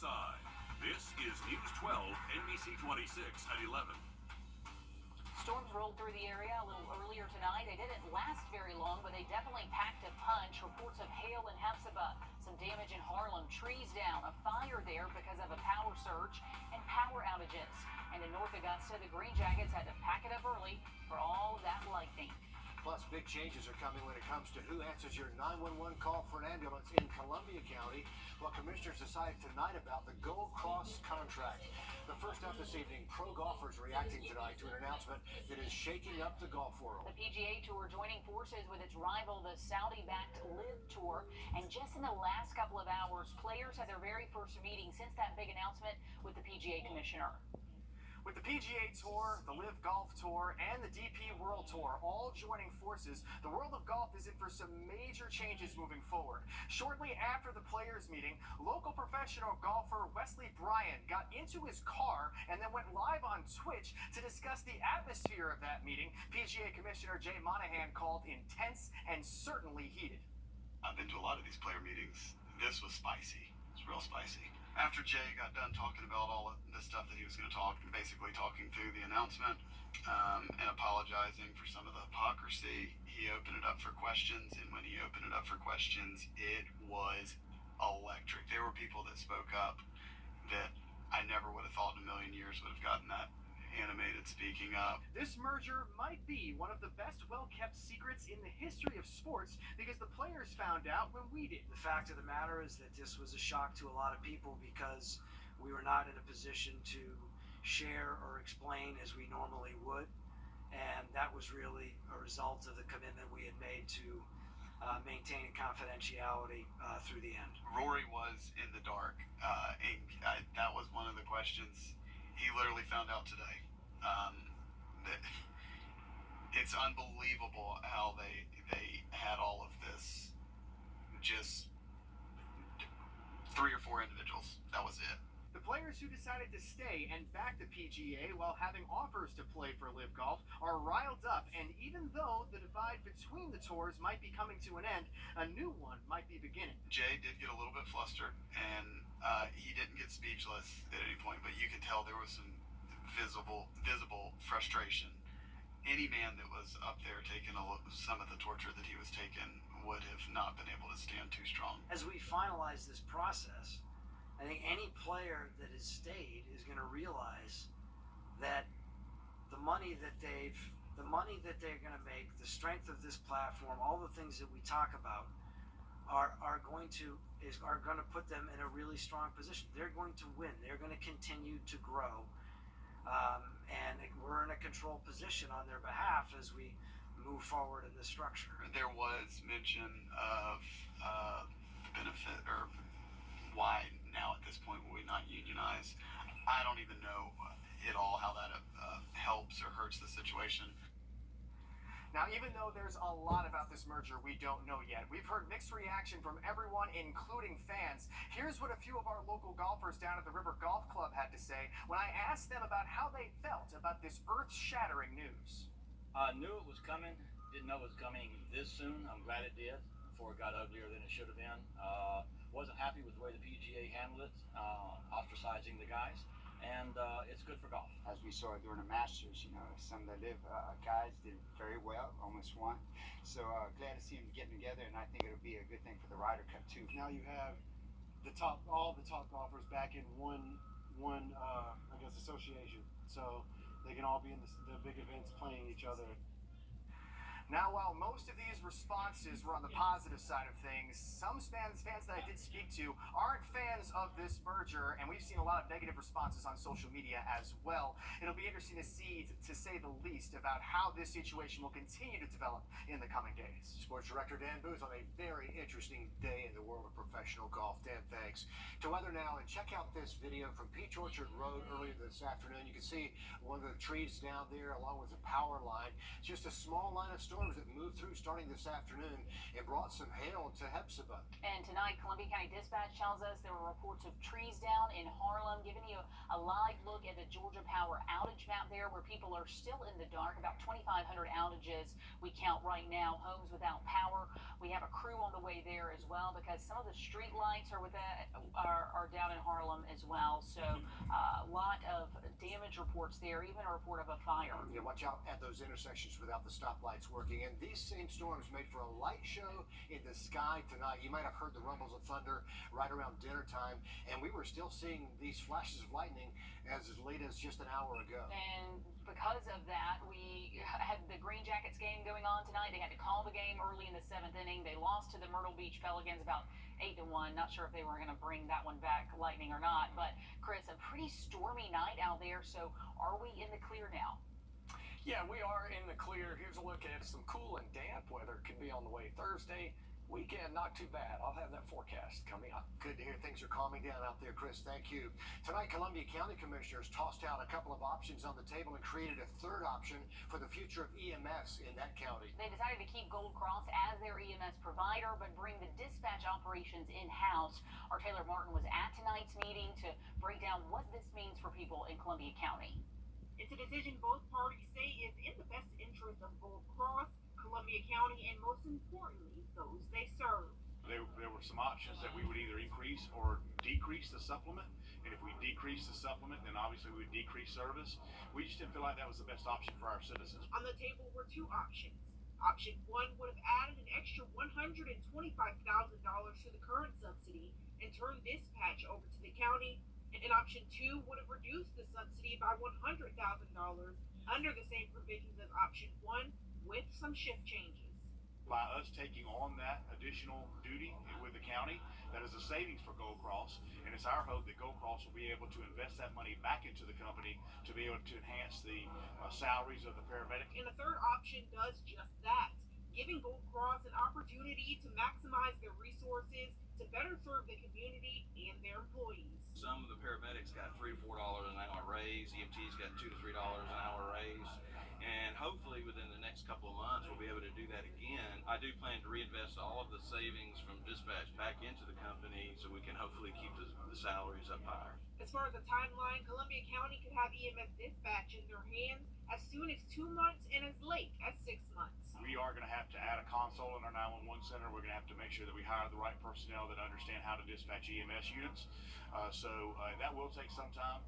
side. This is News 12, NBC 26 at 11. Storms rolled through the area a little earlier tonight. They didn't last very long, but they definitely packed a punch. Reports of hail in Hepzibah, some damage in Harlem, trees down, a fire there because of a power surge, and power outages. And in North Augusta, the Green Jackets had to pack it up early for all of that lightning. Plus, big changes are coming when it comes to who answers your 911 call for an ambulance in Columbia County. Well, commissioners decide tonight about the Gold Cross contract. The first up this evening, pro golfers reacting tonight to an announcement that is shaking up the golf world. The PGA Tour joining forces with its rival, the Saudi-backed Live Tour. And just in the last couple of hours, players had their very first meeting since that big announcement with the PGA commissioner. With the PGA Tour, the Live Golf Tour, and the DP World Tour all joining forces, the world of golf is in for some major changes moving forward. Shortly after the players' meeting, local professional golfer Wesley Bryan got into his car and then went live on Twitch to discuss the atmosphere of that meeting. PGA Commissioner Jay Monahan called intense and certainly heated. I've been to a lot of these player meetings. This was spicy. It's real spicy. After Jay got done talking about all of the stuff that he was going to talk, basically talking through the announcement and apologizing for some of the hypocrisy, he opened it up for questions. And when he opened it up for questions, it was electric. There were people that spoke up that I never would have thought in a million years would have gotten that animated speaking up. This merger might be one of the best well-kept secrets in the history of sports because the players found out when we did. The fact of the matter is that this was a shock to a lot of people because we were not in a position to share or explain as we normally would, and that was really a result of the commitment we had made to maintain confidentiality through the end. Rory was in the dark, and that was one of the questions he literally found out today. That it's unbelievable how they had all of this. Just 3 or 4 individuals. That was it. The players who decided to stay and back the PGA while having offers to play for Live Golf are riled up, and even though the divide between the tours might be coming to an end, a new one might be beginning. Jay did get a little bit flustered, and he didn't get speechless at any point, but you could tell there was some visible frustration. Any man that was up there taking some of the torture that he was taking would have not been able to stand too strong. As we finalize this process, I think any player that has stayed is going to realize that the money that they're going to make, the strength of this platform, all the things that we talk about are going to put them in a really strong position. They're going to win. They're going to continue to grow. And we're in a control position on their behalf as we move forward in the structure. There was mention of benefit or why now at this point will we not unionize. I don't even know at all how that helps or hurts the situation. Now, even though there's a lot about this merger we don't know yet, we've heard mixed reaction from everyone, including fans. Here's what a few of our local golfers down at the River Golf Club had to say when I asked them about how they felt about this earth-shattering news. Knew it was coming, didn't know it was coming this soon. I'm glad it did, before it got uglier than it should have been. Wasn't happy with the way the PGA handled it, ostracizing the guys. And it's good for golf. As we saw during the Masters, some of the Live guys did very well, almost won. So glad to see them getting together, and I think it'll be a good thing for the Ryder Cup too. Now you have all the top golfers back in one association, so they can all be in the big events playing each other. Now, while most of these responses were on the positive side of things, some fans that I did speak to aren't fans of this merger, and we've seen a lot of negative responses on social media as well. It'll be interesting to see, to say the least, about how this situation will continue to develop in the coming days. Sports Director Dan Booth on a very interesting day in the world of professional golf. Dan, thanks. To weather now, and check out this video from Peach Orchard Road earlier this afternoon. You can see one of the trees down there along with the power line. Just a small line of storms that moved through starting this afternoon and brought some hail to Hepzibah. And tonight, Columbia County Dispatch tells us there were reports of trees down in Harlem, giving you A live look at the Georgia Power outage map there, where people are still in the dark. About 2,500 outages we count right now. Homes without power. We have a crew on the way there as well, because some of the street lights are down in Harlem as well. So a lot of damage reports there, even a report of a fire. Yeah, watch out at those intersections without the stoplights working. And these same storms made for a light show in the sky tonight. You might have heard the rumbles of thunder right around dinner time, and we were still seeing these flashes of lightning as late as just an hour ago. And because of that, we had the Green Jackets game going on tonight. They had to call the game early in the 7th inning. They lost to the Myrtle Beach Pelicans about 8-1. Not sure if they were going to bring that one back, lightning or not. But Chris, a pretty stormy night out there. So are we in the clear now? Yeah, we are in the clear. Here's a look at some cool and damp weather. Could be on the way Thursday. Weekend, not too bad. I'll have that forecast coming up. Good to hear things are calming down out there, Chris. Thank you. Tonight, Columbia County Commissioners tossed out a couple of options on the table and created a third option for the future of EMS in that county. They decided to keep Gold Cross as their EMS provider, but bring the dispatch operations in-house. Our Taylor Martin was at tonight's meeting to break down what this means for people in Columbia County. It's a decision both parties say is in the best interest of Gold Cross, Columbia County, and most importantly, those they serve. There were some options that we would either increase or decrease the supplement. And if we decrease the supplement, then obviously we would decrease service. We just didn't feel like that was the best option for our citizens. On the table were two options. Option one would have added an extra $125,000 to the current subsidy and turned dispatch over to the county. And option two would have reduced the subsidy by $100,000 under the same provisions as option one, with some shift changes. By us taking on that additional duty with the county, that is a savings for Gold Cross, and it's our hope that Gold Cross will be able to invest that money back into the company to be able to enhance the salaries of the paramedics. And the third option does just that, giving Gold Cross an opportunity to maximize their resources to better serve the community and their employees. Some of the paramedics got $3 to $4 an hour raise, EMTs got $2 to $3 an hour raise. And hopefully within the next couple of months, we'll be able to do that again. I do plan to reinvest all of the savings from dispatch back into the company so we can hopefully keep the salaries up higher. As far as the timeline, Columbia County could have EMS dispatch in their hands as soon as 2 months and as late as 6 months. We are going to have to add a console in our 911 center. We're going to have to make sure that we hire the right personnel that understand how to dispatch EMS units. So that will take some time.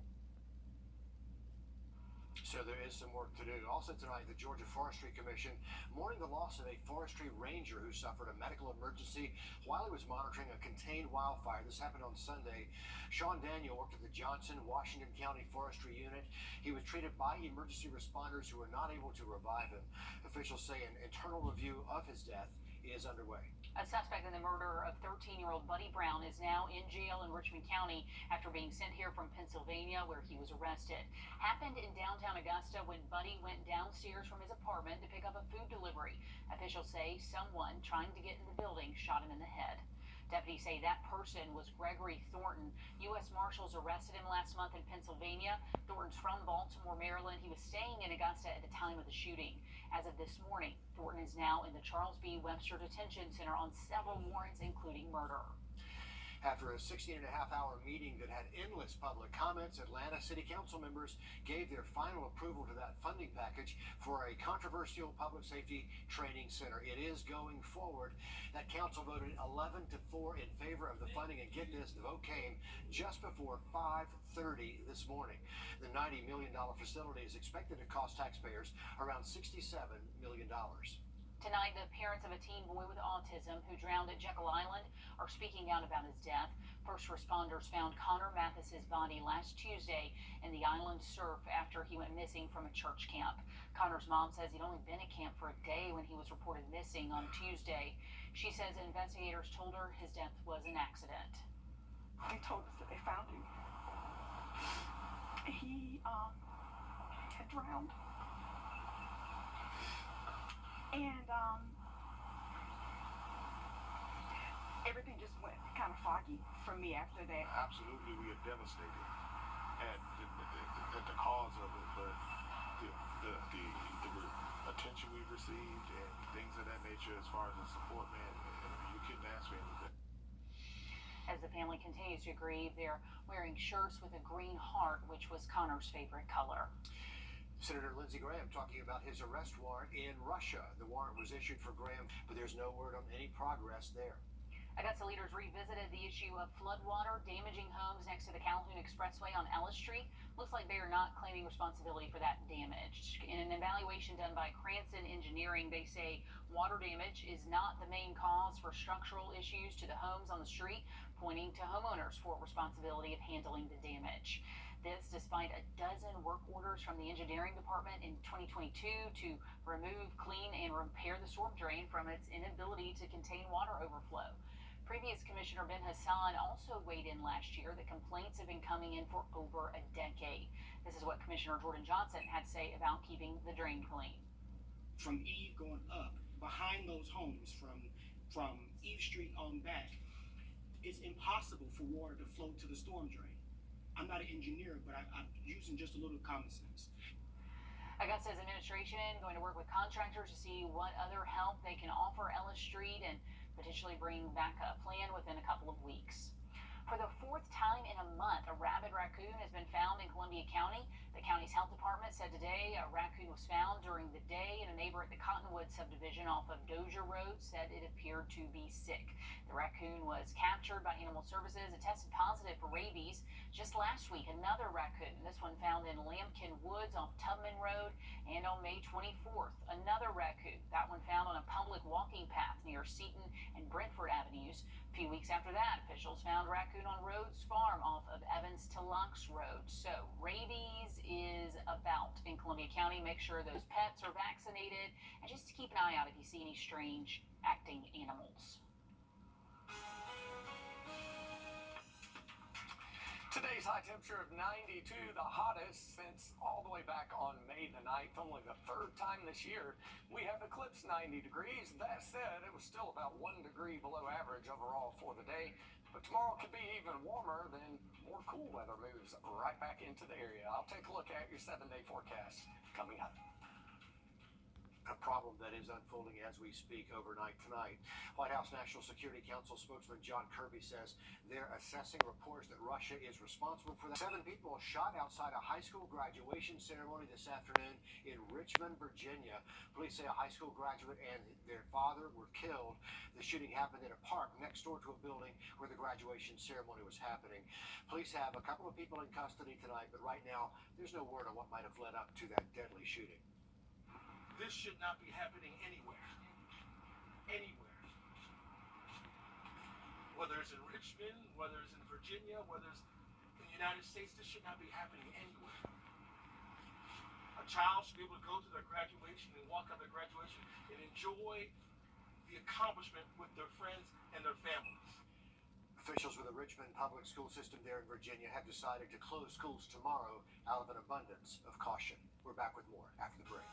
So there is some work to do. Also tonight, the Georgia Forestry Commission mourning the loss of a forestry ranger who suffered a medical emergency while he was monitoring a contained wildfire. This happened on Sunday. Sean Daniel worked at the Johnson, Washington County Forestry Unit. He was treated by emergency responders who were not able to revive him. Officials say an internal review of his death is underway. A suspect in the murder of 13-year-old Buddy Brown is now in jail in Richmond County after being sent here from Pennsylvania, where he was arrested. Happened in downtown Augusta when Buddy went downstairs from his apartment to pick up a food delivery. Officials say someone trying to get in the building shot him in the head. Deputies say that person was Gregory Thornton. U.S. Marshals arrested him last month in Pennsylvania. Thornton's from Baltimore, Maryland. He was staying in Augusta at the time of the shooting. As of this morning, Thornton is now in the Charles B. Webster Detention Center on several warrants, including murder. After a 16-and-a-half-hour meeting that had endless public comments, Atlanta City Council members gave their final approval to that funding package for a controversial public safety training center. It is going forward. That council voted 11-4 in favor of the funding, and get this, the vote came just before 5:30 this morning. The $90 million facility is expected to cost taxpayers around $67 million. Tonight, the parents of a teen boy with autism who drowned at Jekyll Island are speaking out about his death. First responders found Connor Mathis's body last Tuesday in the island surf after he went missing from a church camp. Connor's mom says he'd only been at camp for a day when he was reported missing on Tuesday. She says investigators told her his death was an accident. They told us that they found him. He had drowned. And everything just went kind of foggy for me after that. Absolutely, we are devastated at the cause of it, but the attention we've received and things of that nature as far as the support, man, you couldn't ask for anything. As the family continues to grieve, they're wearing shirts with a green heart, which was Connor's favorite color. Senator Lindsey Graham talking about his arrest warrant in Russia. The warrant was issued for Graham, but there's no word on any progress there. Augusta leaders revisited the issue of floodwater damaging homes next to the Calhoun Expressway on Ellis Street. Looks like they are not claiming responsibility for that damage. In an evaluation done by Cranston Engineering, they say water damage is not the main cause for structural issues to the homes on the street, pointing to homeowners for responsibility of handling the damage. This despite a dozen work orders from the engineering department in 2022 to remove, clean, and repair the storm drain from its inability to contain water overflow. Previous Commissioner Ben Hassan also weighed in last year that complaints have been coming in for over a decade. This is what Commissioner Jordan Johnson had to say about keeping the drain clean. From Eve going up, behind those homes, from Eve Street on back, it's impossible for water to flow to the storm drain. I'm not an engineer, but I'm using just a little common sense. Augusta's administration going to work with contractors to see what other help they can offer Ellis Street and potentially bring back a plan within a couple of weeks. For the fourth time in a month, a rabid raccoon has been found in Columbia County. The county's health department said today a raccoon was found during the day, and a neighbor at the Cottonwood subdivision off of Dozier Road said it appeared to be sick. The raccoon was captured by Animal Services. It tested positive for rabies. Just last week, another raccoon, this one found in Lambkin Woods off Tubman Road, and on May 24th, another raccoon, that one found on a public walking path near Seaton and Brentford Avenues. A few weeks after that, officials found raccoon on Rhodes Farm off of Evans to Lux Road. So rabies is about in Columbia County. Make sure those pets are vaccinated, and just keep an eye out if you see any strange acting animals. Today's high temperature of 92, the hottest since all the way back on May the 9th, only the third time this year we have eclipsed 90 degrees. That said, it was still about 1 degree below average overall for the day. But tomorrow could be even warmer, then more cool weather moves right back into the area. I'll take a look at your 7-day forecast coming up. A problem that is unfolding as we speak overnight tonight. White House National Security Council spokesman John Kirby says they're assessing reports that Russia is responsible for that. 7 people shot outside a high school graduation ceremony this afternoon in Richmond, Virginia. Police say a high school graduate and their father were killed. The shooting happened in a park next door to a building where the graduation ceremony was happening. Police have a couple of people in custody tonight, but right now there's no word on what might have led up to that deadly shooting. This should not be happening anywhere. Anywhere. Whether it's in Richmond, whether it's in Virginia, whether it's in the United States, this should not be happening anywhere. A child should be able to go to their graduation and walk out their graduation and enjoy the accomplishment with their friends and their families. Officials with the Richmond public school system there in Virginia have decided to close schools tomorrow out of an abundance of caution. We're back with more after the break.